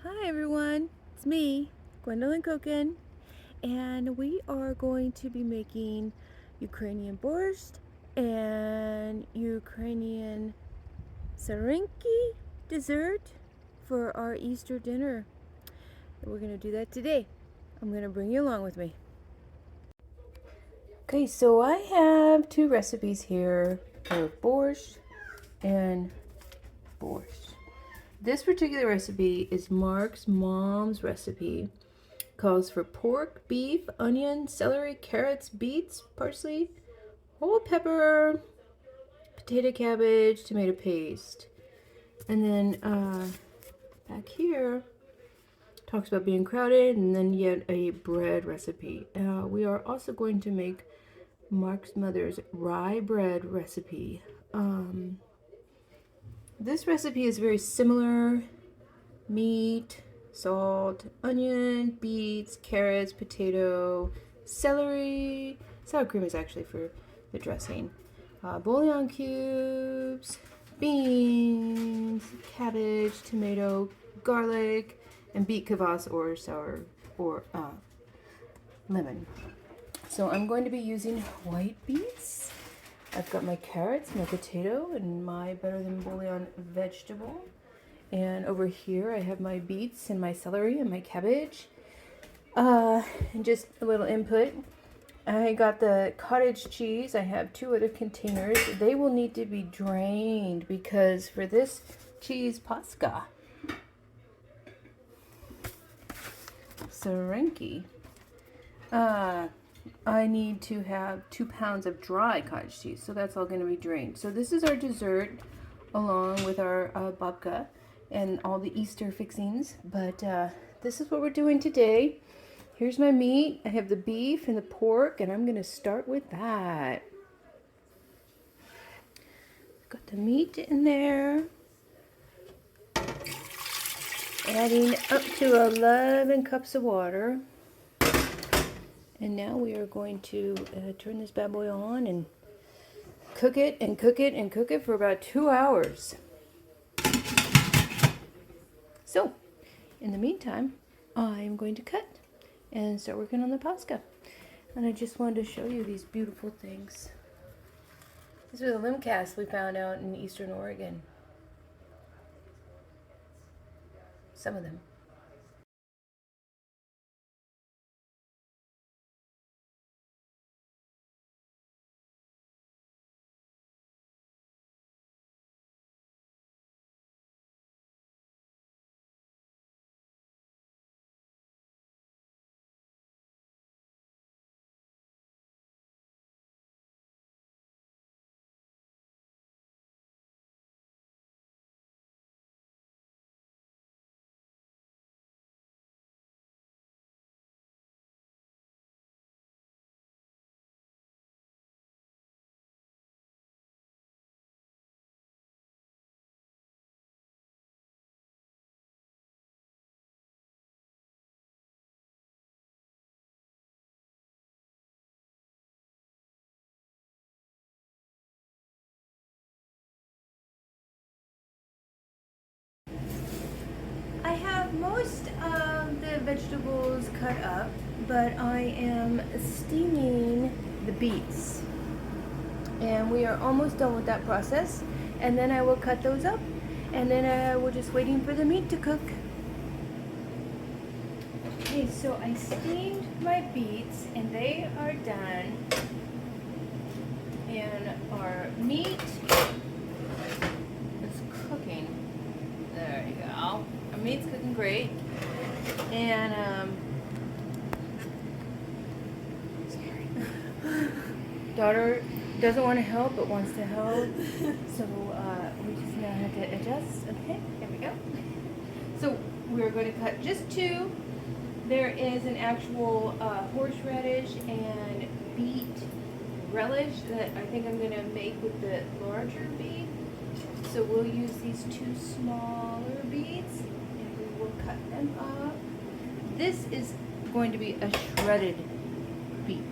Hi everyone, it's me, Gwendolyn Cookin, and we are going to be making Ukrainian borscht and Ukrainian Syrnyk dessert for our Easter dinner. We're going to do that today. I'm going to bring you along with me. Okay, so I have two recipes here for borscht and borscht. This particular recipe is Mark's mom's recipe. Calls for pork, beef, onion, celery, carrots, beets, parsley, whole pepper, potato, cabbage, tomato paste. And then back here talks about being crowded, and then yet a bread recipe. We are also going to make Mark's mother's rye bread recipe. This recipe is very similar. Meat, salt, onion, beets, carrots, potato, celery. Sour cream is actually for the dressing. Bouillon cubes, beans, cabbage, tomato, garlic, and beet kvass or sour or lemon. So I'm going to be using white beets. I've got my carrots, my potato, and my better than bouillon vegetable. And over here I have my beets and my celery and my cabbage. And just a little input. I got the cottage cheese. I have two other containers. They will need to be drained because for this cheese Paska, Syrnyk, I need to have 2 pounds of dry cottage cheese. So that's all going to be drained. So this is our dessert along with our babka and all the Easter fixings. But this is what we're doing today. Here's my meat. I have the beef and the pork, and I'm going to start with that. Got the meat in there. Adding up to 11 cups of water. And now we are going to turn this bad boy on and cook it and cook it and cook it for about 2 hours. So, in the meantime, I'm going to cut and start working on the Paska. And I just wanted to show you these beautiful things. These are the limb casts we found out in eastern Oregon. Some of them. I have most of the vegetables cut up, but I am steaming the beets. And we are almost done with that process. And then I will cut those up, and then we're just waiting for the meat to cook. Okay, so I steamed my beets, and they are done. And our meat is cooking. There you go. Our meat's cooking great. And daughter doesn't want to help but wants to help. So we just now have to adjust. Okay, there we go. So we're going to cut just two. There is an actual horseradish and beet relish that I think I'm going to make with the larger beet. So we'll use these two smaller beets and we will cut them up. This is going to be a shredded beet.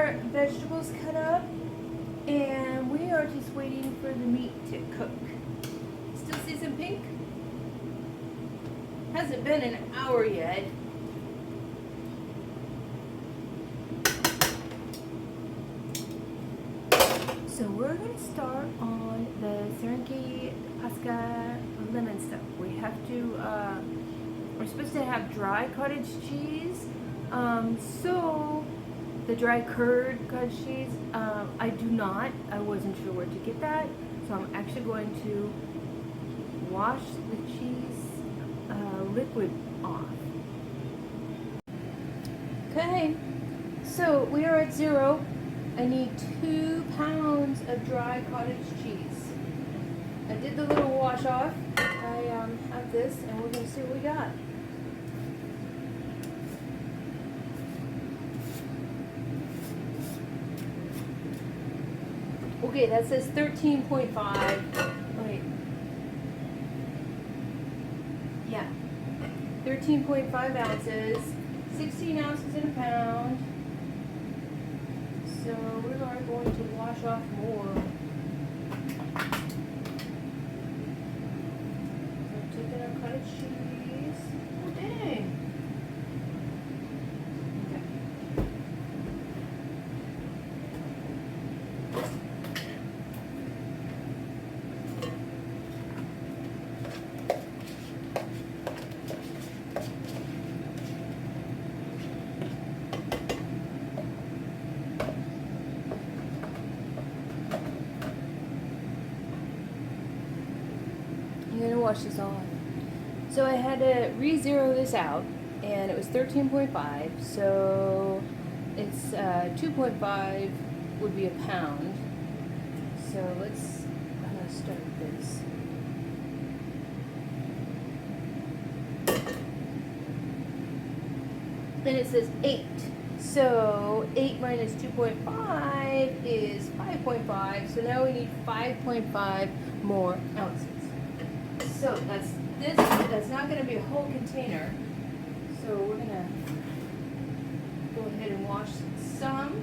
our vegetables cut up, and we are just waiting for the meat to cook. Still see some pink? Hasn't been an hour yet. So we're going to start on the Syrnyk Paska lemon stuff. We have to, we're supposed to have dry cottage cheese. So the dry curd cottage cheese, I do not. I wasn't sure where to get that. So I'm actually going to wash the cheese liquid off. Okay, so we are at 0. I need 2 pounds of dry cottage cheese. I did the little wash off. I have this, and we're going to see what we got. Okay, that says 13.5. Wait. Yeah. 13.5 ounces. 16 ounces in a pound. So we are going to wash off more. So taking our cottage cheese. Oh dang. Okay. I'm going to wash this off. So I had to re-zero this out, and it was 13.5, so it's 2.5 would be a pound. So let's start this. Then it says 8. So 8 minus 2.5 is 5.5. So now we need 5.5 more ounces. So that's not going to be a whole container. So we're going to go ahead and wash some.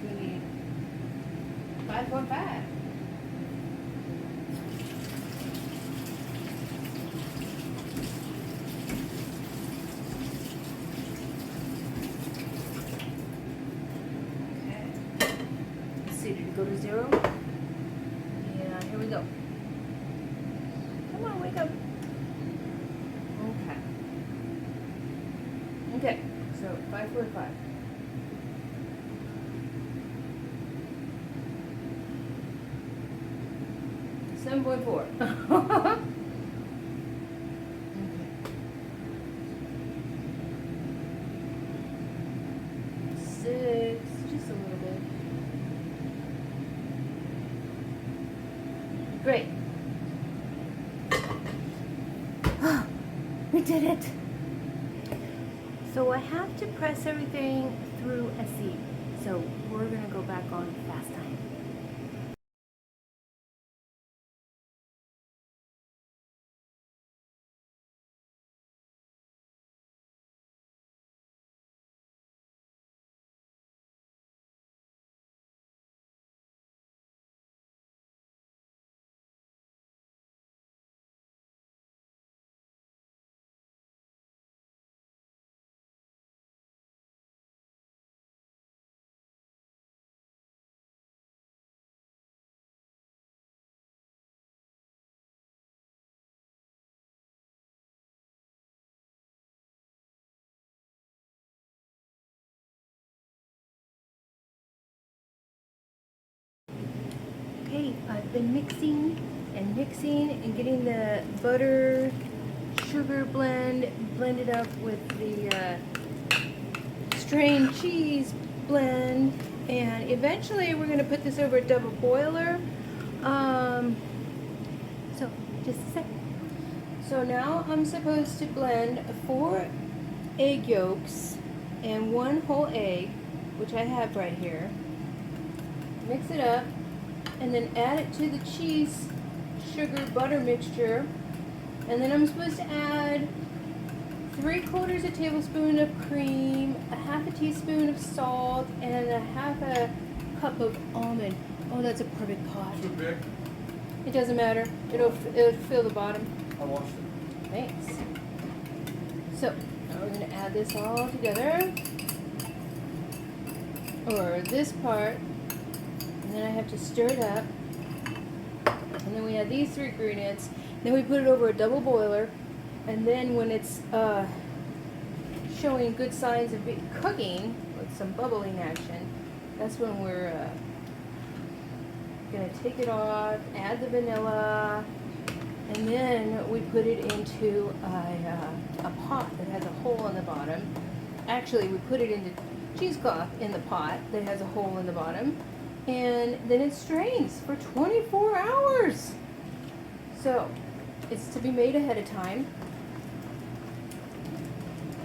We need 5.5. Okay. Let's see, did it go to 0? Here we go. Come on, wake up. Okay. Okay, so 5.5. $7.4. Okay. 6, just a little bit. Great. We did it. So I have to press everything through SE. So we're going to go back on fast time. Okay, I've been mixing and getting the butter sugar blended up with the strained cheese blend, and eventually we're going to put this over a double boiler. So just a sec. So now I'm supposed to blend 4 egg yolks and 1 whole egg, which I have right here. Mix it up, and then add it to the cheese sugar butter mixture, and then I'm supposed to add 3/4 a tablespoon of cream, a half a teaspoon of salt, and a half a cup of almond. Oh, that's a perfect pot. Too big? It doesn't matter. It'll fill the bottom. I washed it. Thanks. So now we're gonna add this all together, or this part, and then I have to stir it up. And then we add these 3 ingredients. Then we put it over a double boiler, and then when it's showing good signs of cooking with some bubbling action, that's when we're gonna take it off, add the vanilla, and then we put it into a pot that has a hole in the bottom. Actually, we put it into cheesecloth in the pot that has a hole in the bottom, and then it strains for 24 hours. So it's to be made ahead of time.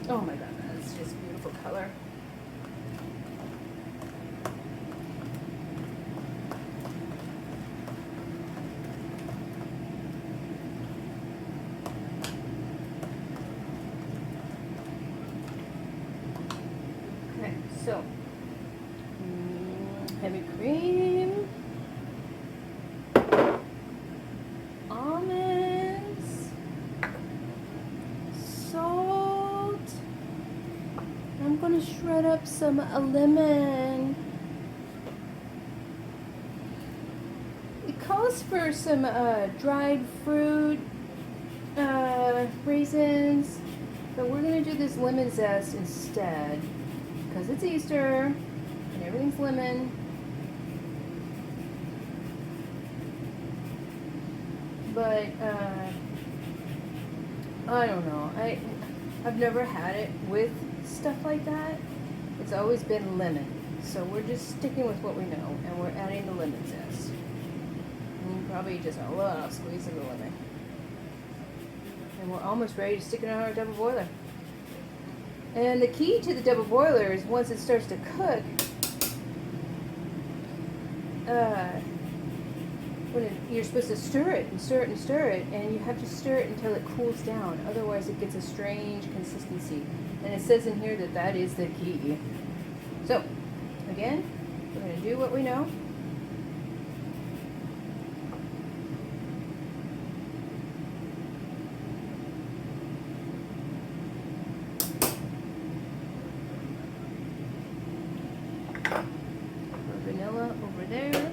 Oh my god, that's just beautiful color. Okay, so heavy cream, almonds, salt. I'm going to shred up some lemon. It calls for some dried fruit, raisins, but we're going to do this lemon zest instead because it's Easter and everything's lemon. But I don't know. I've never had it with stuff like that. It's always been lemon. So we're just sticking with what we know, and we're adding the lemon zest. And probably just a little squeeze of the lemon. And we're almost ready to stick it on our double boiler. And the key to the double boiler is once it starts to cook, you're supposed to stir it and stir it and stir it, and you have to stir it until it cools down. Otherwise, it gets a strange consistency. And it says in here that that is the key. So, again, we're going to do what we know. Vanilla over there.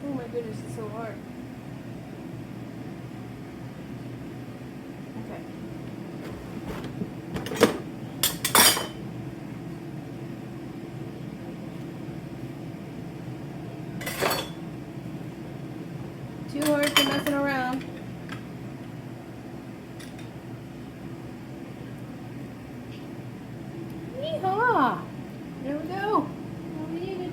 Oh my goodness, it's so hard. Okay. Too hard for messing around. Yeehaw! There we go. All we needed.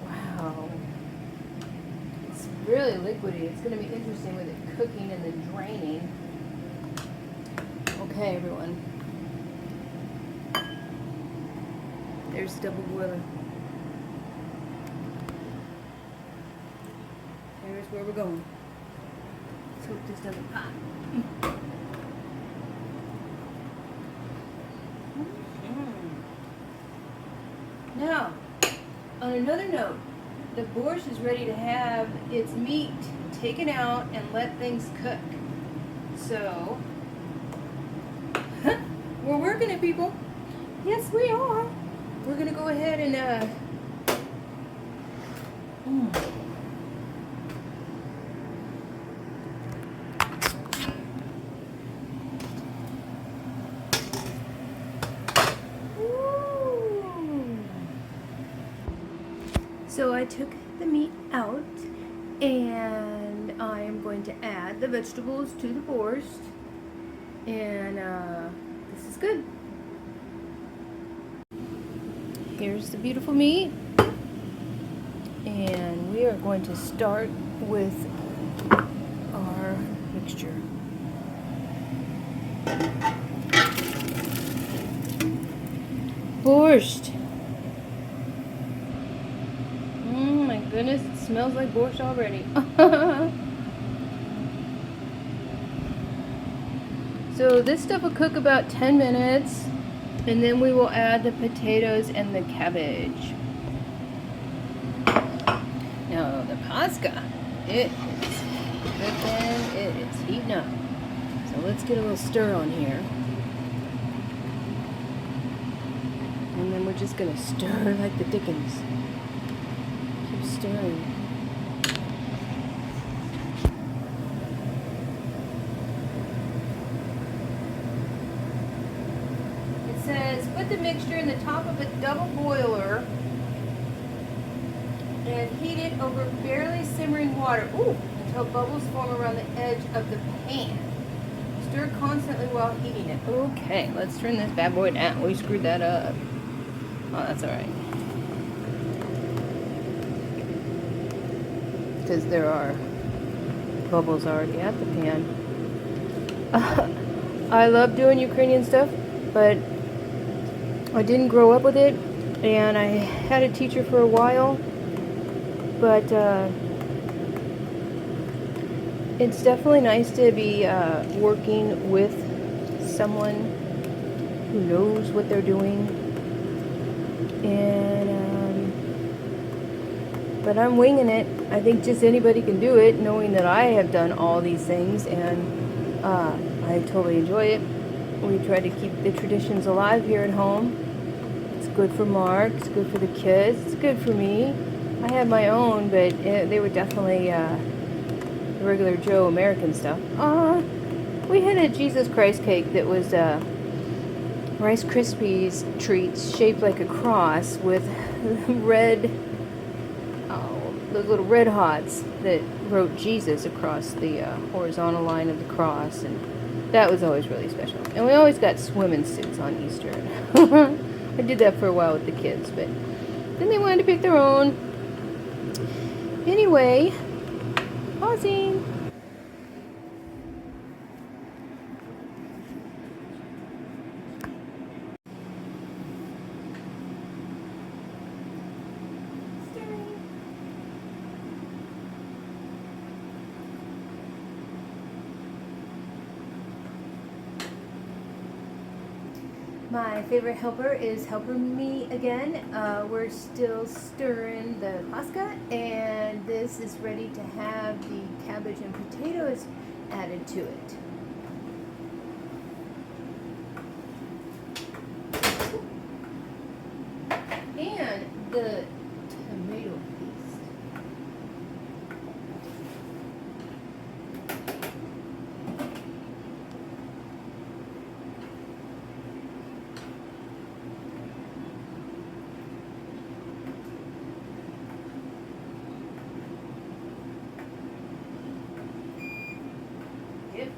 Wow. It's really liquidy. It's going to be interesting with it cooking and then draining. Okay, everyone. There's the double boiler. There's where we're going. Let's hope this doesn't pop. Now, on another note, the Borsch is ready to have its meat taken out and let things cook. So, We're working it, people. Yes, we are. We're gonna go ahead and So I took the meat out, and I am going to add the vegetables to the borscht, and this is good. Here's the beautiful meat, and we are going to start with our mixture. Borscht. My goodness, it smells like borscht already. So this stuff will cook about 10 minutes, and then we will add the potatoes and the cabbage. Now the Paska, it is cooking, it is heating up. So let's get a little stir on here. And then we're just gonna stir like the dickens. Keep stirring. It says put the mixture in the top of a double boiler and heat it over barely simmering water until bubbles form around the edge of the pan. Stir constantly while heating it. Okay, let's turn this bad boy down. We screwed that up. Oh, that's alright. Because there are bubbles already at the pan. I love doing Ukrainian stuff, but I didn't grow up with it, and I had a teacher for a while, but it's definitely nice to be working with someone who knows what they're doing. And but I'm winging it. I think just anybody can do it, knowing that I have done all these things, and I totally enjoy it. We try to keep the traditions alive here at home. It's good for Mark, it's good for the kids, it's good for me. I have my own, but they were definitely regular Joe American stuff. We had a Jesus Christ cake that was Rice Krispies treats shaped like a cross with red, those little red hots that wrote Jesus across the horizontal line of the cross, and that was always really special. And we always got swimming suits on Easter. I did that for a while with the kids, but then they wanted to pick their own. Anyway, pausing. My favorite helper is helping me again. We're still stirring the Paska, and this is ready to have the cabbage and potatoes added to it. And the tomato paste. Yep.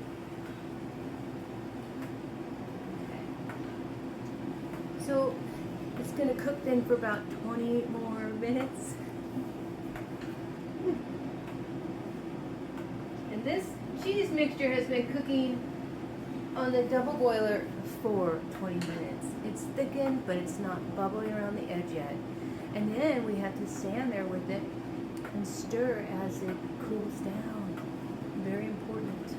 Okay. So it's going to cook then for about 20 more minutes. And this cheese mixture has been cooking on the double boiler for 20 minutes. It's thickened, but it's not bubbling around the edge yet. And then we have to stand there with it and stir as it cools down. Very important.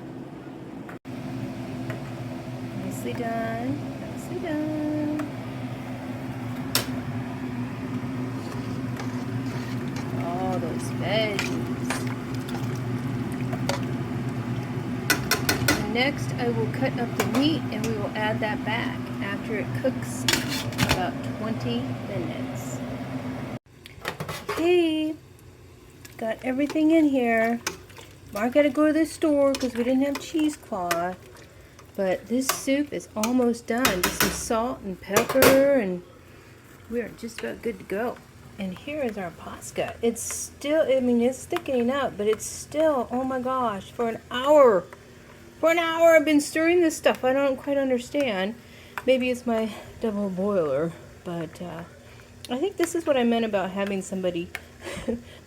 Nicely done. Nicely done. All those veggies. And next, I will cut up the meat, and we will add that back after it cooks about 20 minutes. Okay, got everything in here. Mark had to go to the store because we didn't have cheesecloth. But this soup is almost done. Just some salt and pepper, and we are just about good to go. And here is our Paska. It's still, I mean, it's thickening up, but it's still, oh my gosh, for an hour. For an hour I've been stirring this stuff. I don't quite understand. Maybe it's my double boiler, but I think this is what I meant about having somebody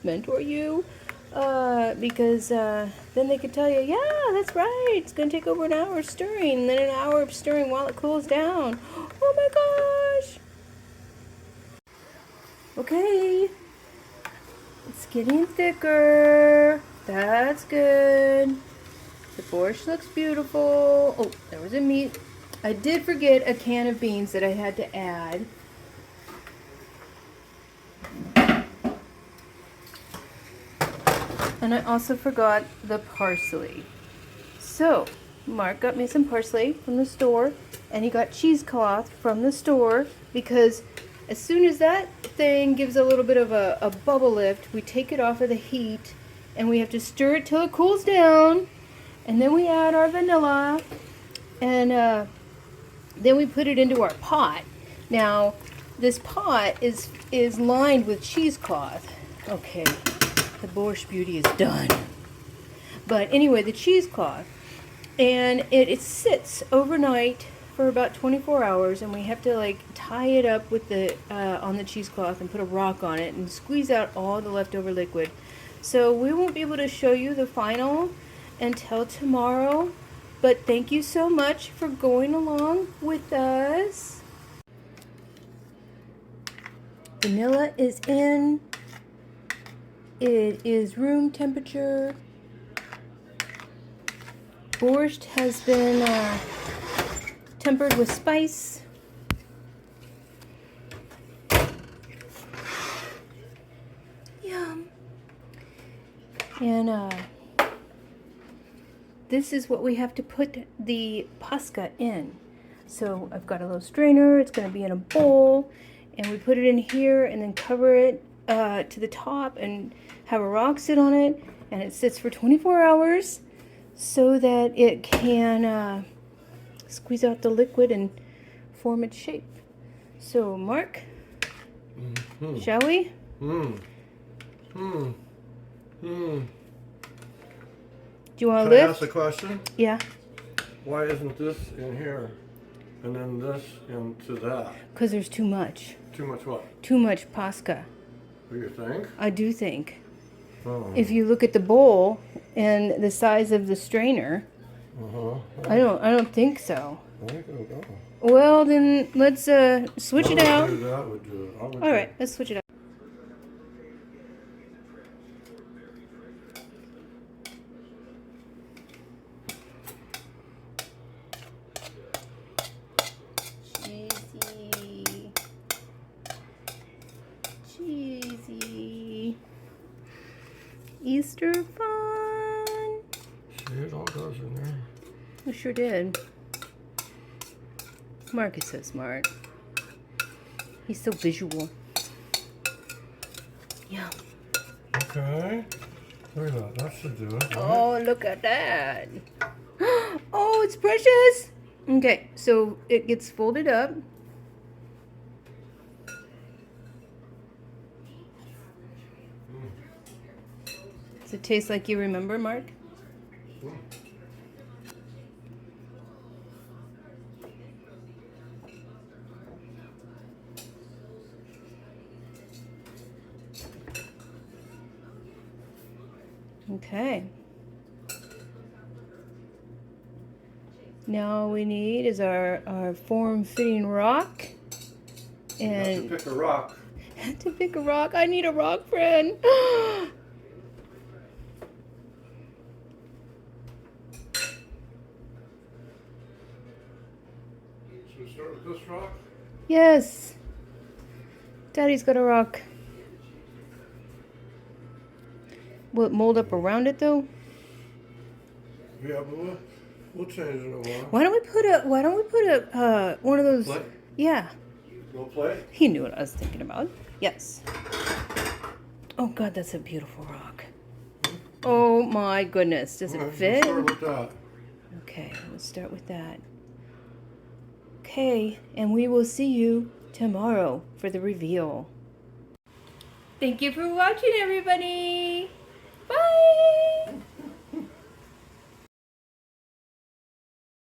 mentor you. Because then they could tell you, yeah, that's right, it's going to take over an hour stirring, and then an hour of stirring while it cools down. Oh my gosh! Okay, it's getting thicker. That's good. The borscht looks beautiful. Oh, there was a meat. I did forget a can of beans that I had to add. And I also forgot the parsley. So, Mark got me some parsley from the store, and he got cheesecloth from the store, because as soon as that thing gives a little bit of a bubble lift, we take it off of the heat, and we have to stir it till it cools down, and then we add our vanilla, and then we put it into our pot. Now, this pot is lined with cheesecloth. Okay, the Borsch beauty is done. But anyway, the cheesecloth, and it sits overnight for about 24 hours, and we have to like tie it up with the on the cheesecloth and put a rock on it and squeeze out all the leftover liquid. So we won't be able to show you the final until tomorrow, but thank you so much for going along with us. Vanilla is in. It is room temperature. Borscht has been tempered with spice. Yum. And this is what we have to put the Paska in. So I've got a little strainer. It's going to be in a bowl, and we put it in here and then cover it to the top and have a rock sit on it, and it sits for 24 hours so that it can squeeze out the liquid and form its shape. So, Mark, shall we? Do you want to lift? Can I ask a question? Yeah. Why isn't this in here and then this into that? Because there's too much. Too much what? Too much Paska. Do you think? I do think. Oh. If you look at the bowl and the size of the strainer, I don't think so. Well, then let's switch it out. All right, let's switch it out. Cheesy. Cheesy. Easter fun. See, it all goes in there. We sure did. Mark is so smart. He's so visual. Yeah. Okay. Look at that. That should do it. Right? Oh, look at that. Oh, it's precious. Okay, so it gets folded up. Does it taste like you remember, Mark? Okay. Now all we need is our form-fitting rock. And you have to pick a rock. to pick a rock, I need a rock friend. Should we start with this rock? Yes. Daddy's got a rock. Will it mold up around it though? Yeah, but We'll change it in a while. Why don't we put a one of those? Play? Yeah. Go play? He knew what I was thinking about. Yes. Oh God, that's a beautiful rock. Oh my goodness, does it Okay, fit? We'll start with that. Okay, let's start with that. Okay, and we will see you tomorrow for the reveal. Thank you for watching, everybody. Bye.